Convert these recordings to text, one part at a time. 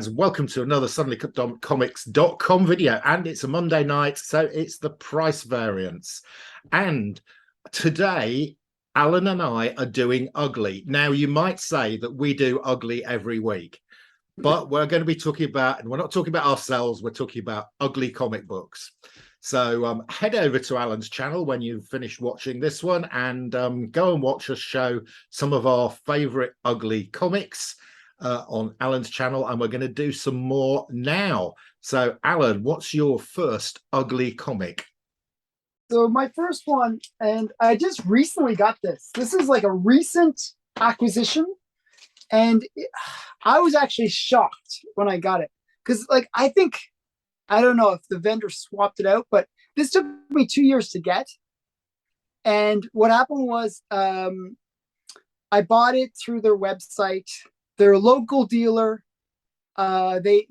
Welcome to another suddenlycomics.com video, and it's a Monday night, so it's the price variance. And today Alan and I are doing Ugly. Now you might say that we do Ugly every week, but we're going to be talking about, and we're not talking about ourselves, we're talking about ugly comic books. So head over to Alan's channel when you've finished watching this one, and go and watch us show some of our favorite ugly comics on Alan's channel, and we're going to do some more now. So Alan, what's your first ugly comic? So my first one, and I just recently got this. This is like a recent acquisition, and I was actually shocked when I got it because, like, I don't know if the vendor swapped it out, but this took me 2 years to get. And what happened was, I bought it through their website. They're a local dealer. They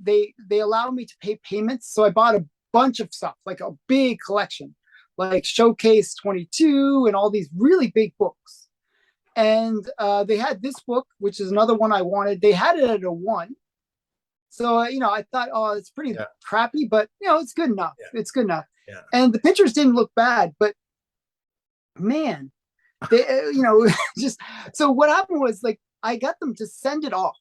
allow me to pay payments, so I bought a bunch of stuff, like a big collection, like Showcase 22 and all these really big books. And they had this book, which is another one I wanted. They had it at a 1. So, I thought, oh, it's pretty crappy, but, it's good enough. Yeah. It's good enough. Yeah. And the pictures didn't look bad, but man, they, just, so what happened was, like, I got them to send it off,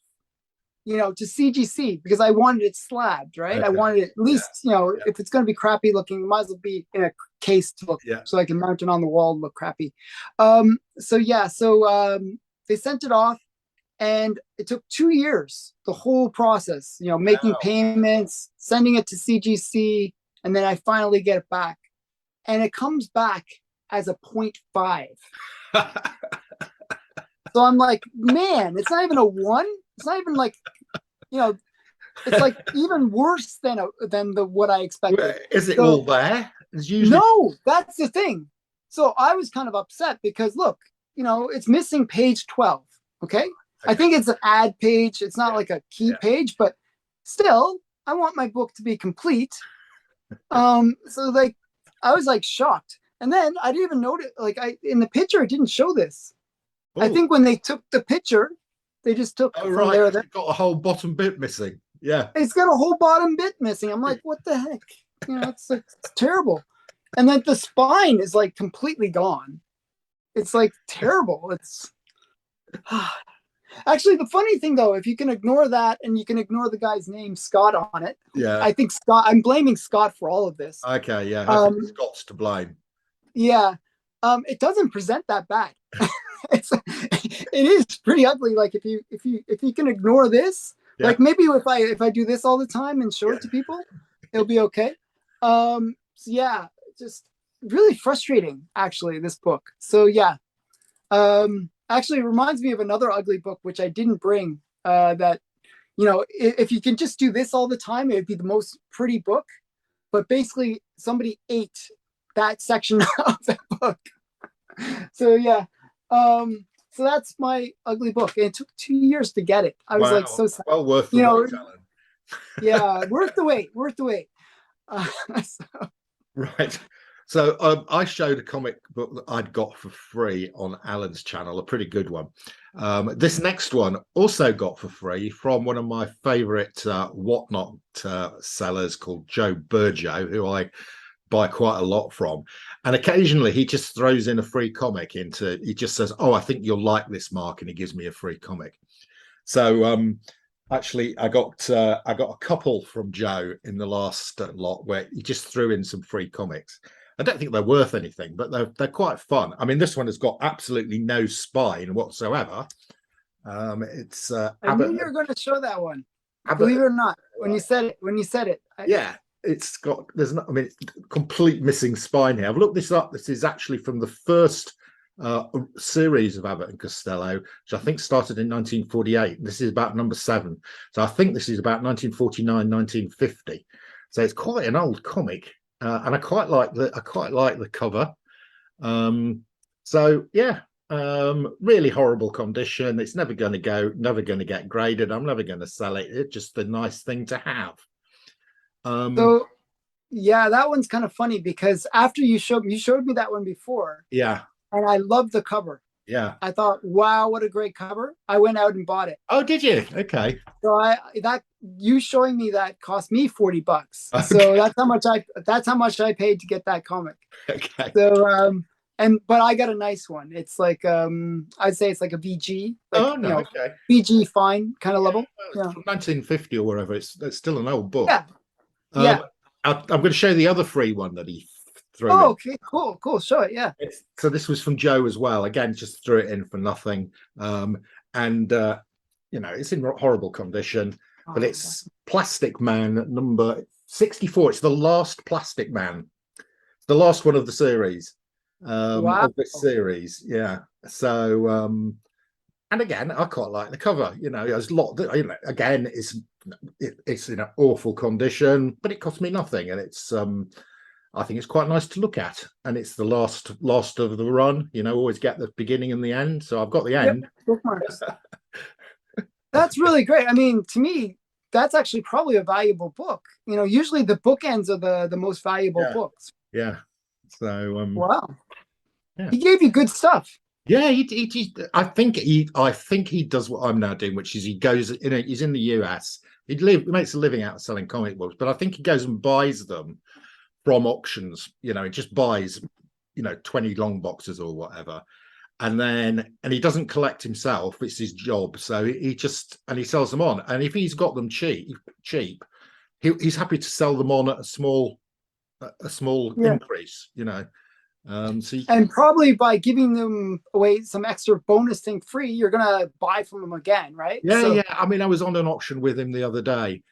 to CGC because I wanted it slabbed, right? Okay. I wanted it at least, if it's going to be crappy looking, it might as well be in a case to look, so I can mount it on the wall and look crappy. So they sent it off. And it took 2 years, the whole process, making payments, sending it to CGC, and then I finally get it back. And it comes back as a 0.5. So I'm like, man, it's not even a 1. It's not even like, it's like even worse than what I expected. Is it all there? No, that's the thing. So I was kind of upset because, look, it's missing page 12. Okay. I think it's an ad page. It's not like a key page, but still, I want my book to be complete. So like, I was like shocked, and then I didn't even notice. Like, in the picture, it didn't show this. Ooh. I think when they took the picture, they just took from there. It's got a whole bottom bit missing. Yeah, it's got a whole bottom bit missing. I'm like, what the heck? It's terrible. And then the spine is like completely gone. It's like terrible. It's. Actually, the funny thing, though, if you can ignore that and you can ignore the guy's name, Scott, on it, I think Scott, I'm blaming Scott for all of this. Okay, yeah, I think Scott's to blame. Yeah, it doesn't present that bad. It is pretty ugly. Like if you can ignore this, like maybe if I do this all the time and show it to people, it'll be okay. So yeah, just really frustrating, actually, this book. So yeah. Actually, it reminds me of another ugly book, which I didn't bring, that, if you can just do this all the time, it would be the most pretty book. But basically, somebody ate that section of that book. So, yeah. So that's my ugly book. And it took 2 years to get it. I was like so sad. Well worth the wait, Alan. Yeah, worth the wait. Worth the wait. Right. So I showed a comic book that I'd got for free on Alan's channel, a pretty good one. This next one also got for free from one of my favorite Whatnot sellers called Joe Burjo, who I buy quite a lot from. And occasionally he just throws in a free comic he just says, oh, I think you'll like this, Mark, and he gives me a free comic. So actually, I got a couple from Joe in the last lot where he just threw in some free comics. I don't think they're worth anything, but they're quite fun. I mean, this one has got absolutely no spine whatsoever. It's I knew you were going to show that one. Believe it or not, when you said it. Yeah, it's got it's complete missing spine here. I've looked this up. This is actually from the first series of Abbott and Costello, which I think started in 1948. This is about number 7. So I think this is about 1949, 1950. So it's quite an old comic. And I quite like the cover. So yeah, really horrible condition. It's never going to get graded. I'm never going to sell it. It's just a nice thing to have. So yeah, that one's kind of funny because after you showed me that one before. Yeah. And I love the cover. Yeah. I thought, wow, what a great cover. I went out and bought it. Oh, did you? Okay. So that you showing me that cost me $40. Okay. So that's how much I paid to get that comic. Okay. So but I got a nice one. It's like I'd say it's like a VG, like Oh no. Okay. VG fine kind of Yeah. level. Well, it's Yeah. from 1950 or whatever. It's still an old book. Yeah. Yeah. I'm going to show you the other free one that he threw Oh, in. okay, cool. Show it. Yeah. So this was from Joe as well. Again, just threw it in for nothing. And it's in horrible condition, but Oh, it's Plastic Man number 64. It's the last Plastic Man. It's the last one of the series, wow. of this series. Yeah. So, and again, I quite like the cover. There's a lot that, again, it's in an awful condition, but it cost me nothing. And I think it's quite nice to look at, and it's the last of the run. Always get the beginning and the end. So I've got the Yep. end. Bookmarks. That's really great. I mean, to me, that's actually probably a valuable book. Usually the bookends are the most valuable books. Yeah. So Wow. Yeah. He gave you good stuff. Yeah, I think he does what I'm now doing, which is he goes he's in the US. He makes a living out of selling comic books, but I think he goes and buys them from auctions. He just buys 20 long boxes or whatever, and he doesn't collect himself. It's his job, so he sells them on. And if he's got them cheap, he's happy to sell them on at a small increase. And probably by giving them away some extra bonus thing free, you're gonna buy from them again, right? Yeah. I mean, I was on an auction with him the other day,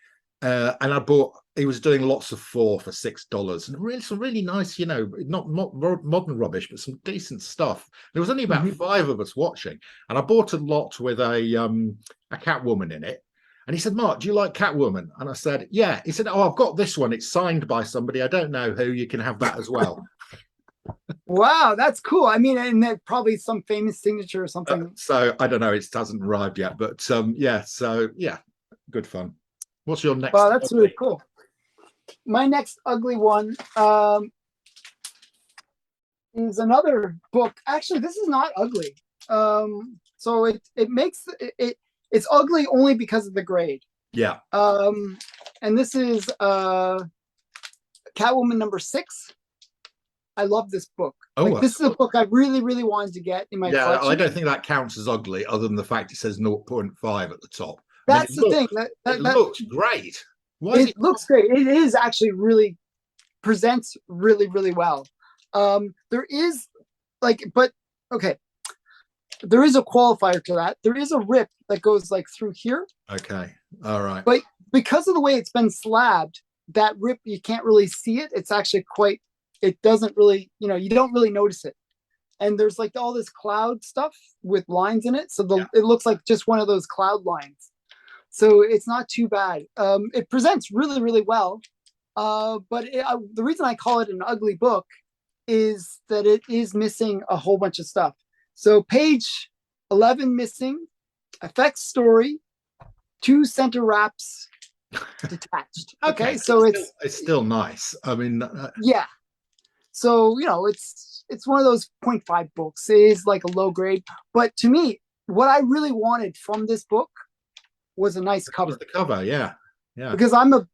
and I bought. He was doing lots of for $6, and some really nice, not modern rubbish, but some decent stuff. There was only about 5 of us watching, and I bought a lot with a Catwoman in it. And he said, "Mark, do you like Catwoman?" And I said, "Yeah." He said, "Oh, I've got this one. It's signed by somebody. I don't know who. You can have that as well." Wow, that's cool. I mean, and that probably some famous signature or something. So I don't know. It hasn't arrived yet, but yeah. So yeah, good fun. What's your next? Wow, that's really cool. My next ugly one is another book. Actually, this is not ugly. So it makes it's ugly only because of the grade. Yeah. And this is Catwoman number 6. I love this book. Oh, this is a book I really, really wanted to get in my collection. I don't think that counts as ugly, other than the fact it says 0.5 at the top. That's the thing. It looks great. It looks great. It is actually really presents really, really well. There is okay. There is a qualifier to that. There is a rip that goes like through here. Okay. All right. But because of the way it's been slabbed, that rip, you can't really see it. It's actually it doesn't really, you don't really notice it. And there's like all this cloud stuff with lines in it. So it looks like just one of those cloud lines. So it's not too bad. It presents really, really well. But the reason I call it an ugly book is that it is missing a whole bunch of stuff. So page 11 missing, effects story, 2 center wraps detached. Okay, so it's still nice. I mean, yeah. So it's one of those 0.5 books. It is like a low grade, but to me, what I really wanted from this book was a nice cover. The cover, yeah. Because I'm a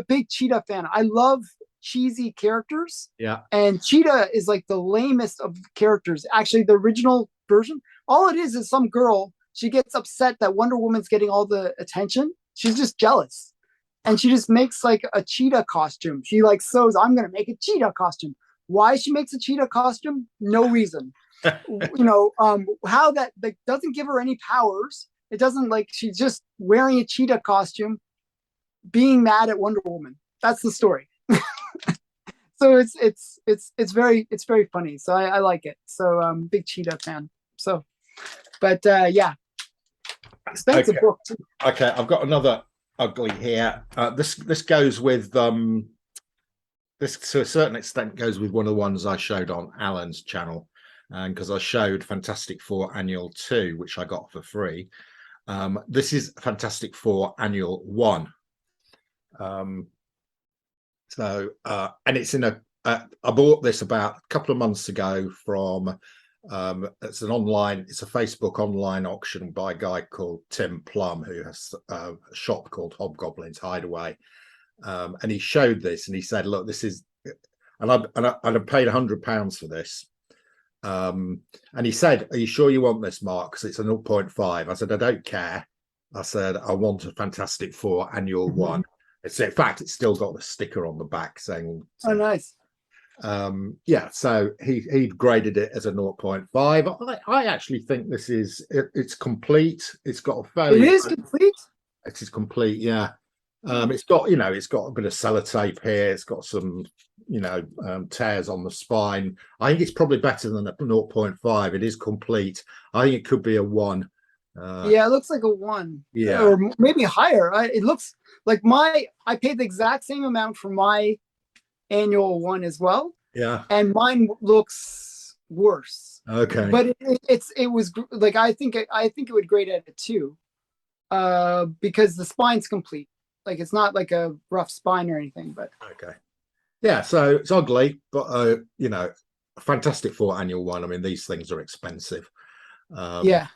big Cheetah fan. I love cheesy characters. Yeah. And Cheetah is like the lamest of characters. Actually, the original version, all it is some girl. She gets upset that Wonder Woman's getting all the attention. She's just jealous, and she just makes like a cheetah costume. She like sews. I'm gonna make a cheetah costume. Why she makes a cheetah costume? No reason. How that doesn't give her any powers. It doesn't she's just wearing a cheetah costume, being mad at Wonder Woman. That's the story. So it's very funny. So I like it. So big Cheetah fan. So, but yeah, expensive book too. Okay, I've got another ugly here. This goes with this to a certain extent goes with one of the ones I showed on Allan's channel, and because I showed Fantastic Four Annual 2, which I got for free. This is Fantastic Four Annual 1. And it's in I bought this about a couple of months ago from It's a Facebook online auction by a guy called Tim Plum, who has a shop called Hobgoblin's Hideaway. And he showed this and he said, look, this is, and I paid £100 for this. And he said, are you sure you want this, Mark? Because it's a 0.5. I said, I don't care. I said, I want a Fantastic Four annual one. It's, in fact, it's still got the sticker on the back saying, oh, nice. Yeah, so he graded it as a 0.5. I actually think this is it's complete. It's got a fairly, it is complete. It is complete, yeah. It's got, you know, it's got a bit of sellotape here. It's got some, you know, tears on the spine. I think it's probably better than a 0.5. It is complete. I think it could be a 1. Yeah, it looks like a 1. Yeah, or maybe higher. It looks like I paid the exact same amount for my annual one as well. Yeah, and mine looks worse. Okay, but it was like I think it would grade at a 2, because the spine's complete. Like it's not like a rough spine or anything. But okay, yeah. So it's ugly, but you know, Fantastic Four annual one. I mean, these things are expensive. Yeah.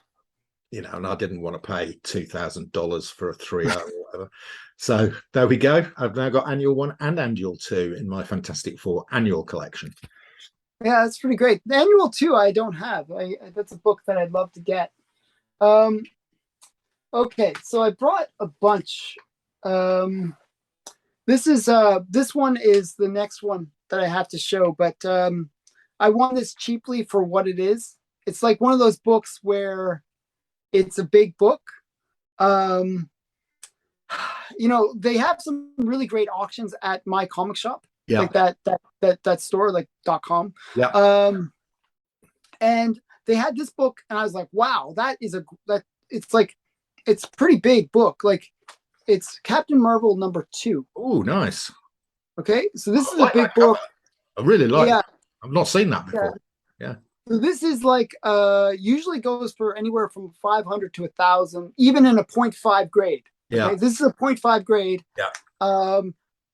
You know, and I didn't want to pay $2,000 for a 3.0 or whatever. So there we go. I've now got annual 1 and annual 2 in my Fantastic Four annual collection. Yeah, that's pretty great. The annual 2 I don't have. That's a book that I'd love to get. Okay, so I brought a bunch. This one is the next one that I have to show, but I won this cheaply for what it is. It's like one of those books where it's a big book. You know, they have some really great auctions at my comic shop. Yeah. Like that store, like .com. Yeah. And they had this book and I was like, wow, it's a pretty big book. Like it's Captain Marvel #2. Oh, nice. Okay. So this is a big book. I really like it. I've not seen that before. Yeah. So this is like usually goes for anywhere from 500 to 1,000, even in a 0.5 grade. Yeah. Okay? This is a 0.5 grade. Yeah.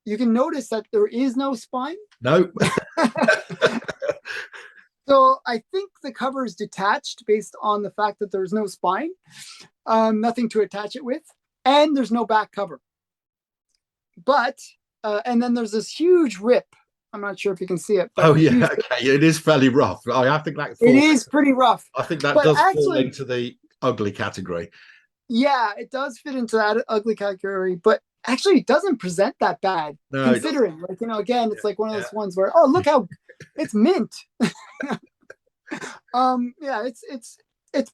You can notice that there is no spine. No. So I think the cover is detached based on the fact that there's no spine, nothing to attach it with, and there's no back cover. But and then there's this huge rip. I'm not sure if you can see it. Oh yeah, okay. It is fairly rough. I think that it is pretty rough. I think that does fall into the ugly category. Yeah, it does fit into that ugly category, but actually it doesn't present that bad, considering, like, you know, again, it's like one of those ones where, oh, look how it's mint. Yeah,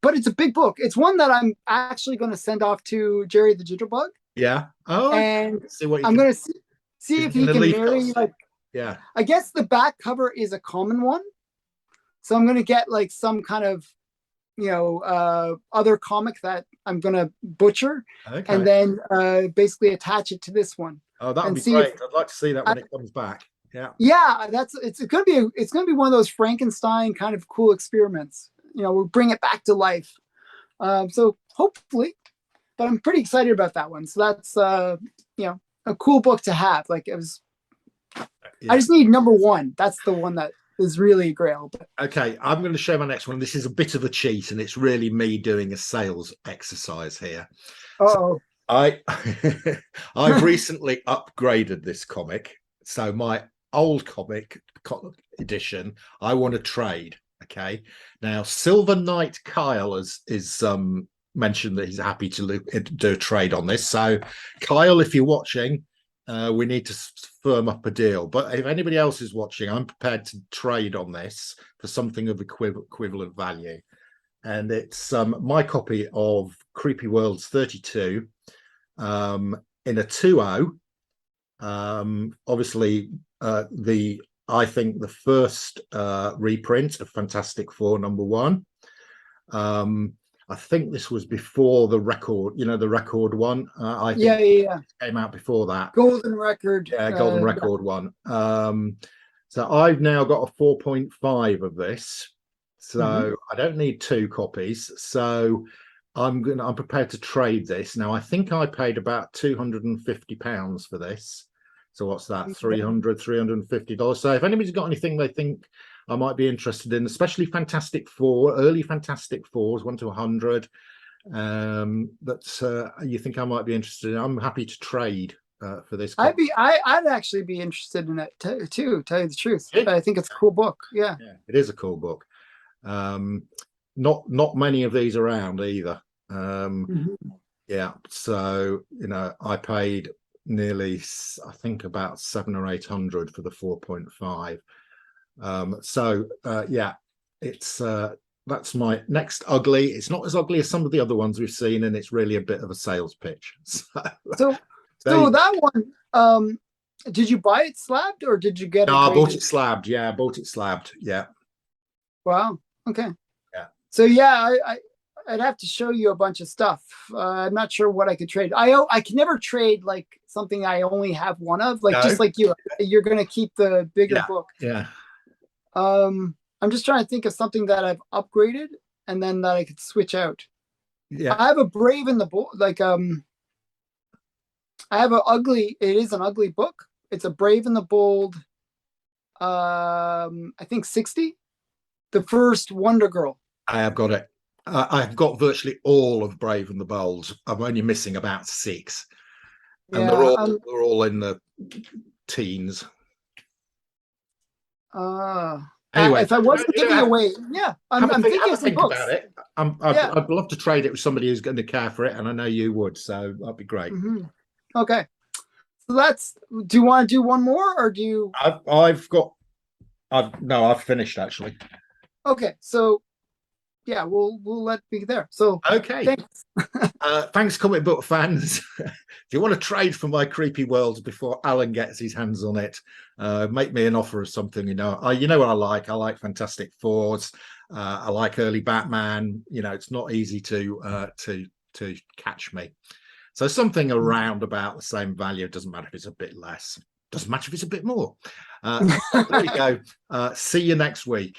but it's a big book. It's one that I'm actually going to send off to Jerry the Jitterbug. Yeah. Oh, and see what I'm going to see if he can marry, like, yeah. I guess the back cover is a common one. So I'm going to get like some kind of, you know, other comic that I'm going to butcher, and then basically attach it to this one. Oh, that would be great. I'd like to see that when it comes back. Yeah. Yeah, it's going to be one of those Frankenstein kind of cool experiments. You know, we'll bring it back to life. So hopefully, but I'm pretty excited about that one. So that's you know, a cool book to have. Like it was. Yeah. I just need #1. That's the one that is really a grail. Okay, I'm going to show my next one. This is a bit of a cheat, and it's really me doing a sales exercise here. Oh, so I've recently upgraded this comic. So my old comic edition, I want to trade. Okay, now Silver Knight Kyle is mentioned that he's happy to do a trade on this. So Kyle, if you're watching, we need to firm up a deal. But if anybody else is watching, I'm prepared to trade on this for something of equivalent value. And it's my copy of Creepy Worlds 32 in a 2.0. Obviously, I think the first reprint of Fantastic Four #1. I think this was before the record, you know, the record one. I think it came out before that. Golden Record. Yeah, Golden Record one. So I've now got a 4.5 of this. So I don't need 2 copies. So I'm prepared to trade this. Now I think I paid about £250 for this. So what's that? $350. So if anybody's got anything they think I might be interested in, especially Fantastic Four, early Fantastic Fours, 1 to 100. That you think I might be interested in. I'm happy to trade for this. I'd actually be interested in it too. Tell you the truth, I think it's a cool book. Yeah, it is a cool book. Not many of these around either. Yeah, so I paid nearly, I think, about 700 or 800 for the 4.5. Yeah, it's that's my next ugly. It's not as ugly as some of the other ones we've seen, and it's really a bit of a sales pitch. So that one, did you buy it slabbed or did you get it? No, I bought it slabbed. Yeah, I bought it slabbed. Yeah. Wow. Okay. Yeah. So yeah, I'd have to show you a bunch of stuff. I'm not sure what I could trade. I can never trade like something I only have one of. Like just like you're gonna keep the bigger book. Yeah. I'm just trying to think of something that I've upgraded and then that I could switch out. Yeah. I have a Brave and the Bold. Like I have it is an ugly book. It's a Brave and the Bold. I think 60. The first Wonder Girl. I have got it. I've got virtually all of Brave and the Bold. I'm only missing about 6, and they're all in the teens. Anyway, if I wasn't giving away, I'm thinking some books. About it. I'd love to trade it with somebody who's going to care for it, and I know you would, so that'd be great. Okay, so do you want to do one more, or do you? I've finished actually. Okay, so yeah, we'll let it be there. So okay, thanks. Thanks, comic book fans. If you want to trade for my creepy world before Allan gets his hands on it, make me an offer of something. You know what I like. I like Fantastic Fours. I like early Batman. It's not easy to catch me. So something around about the same value. It doesn't matter if it's a bit less. Doesn't matter if it's a bit more. There we go. See you next week.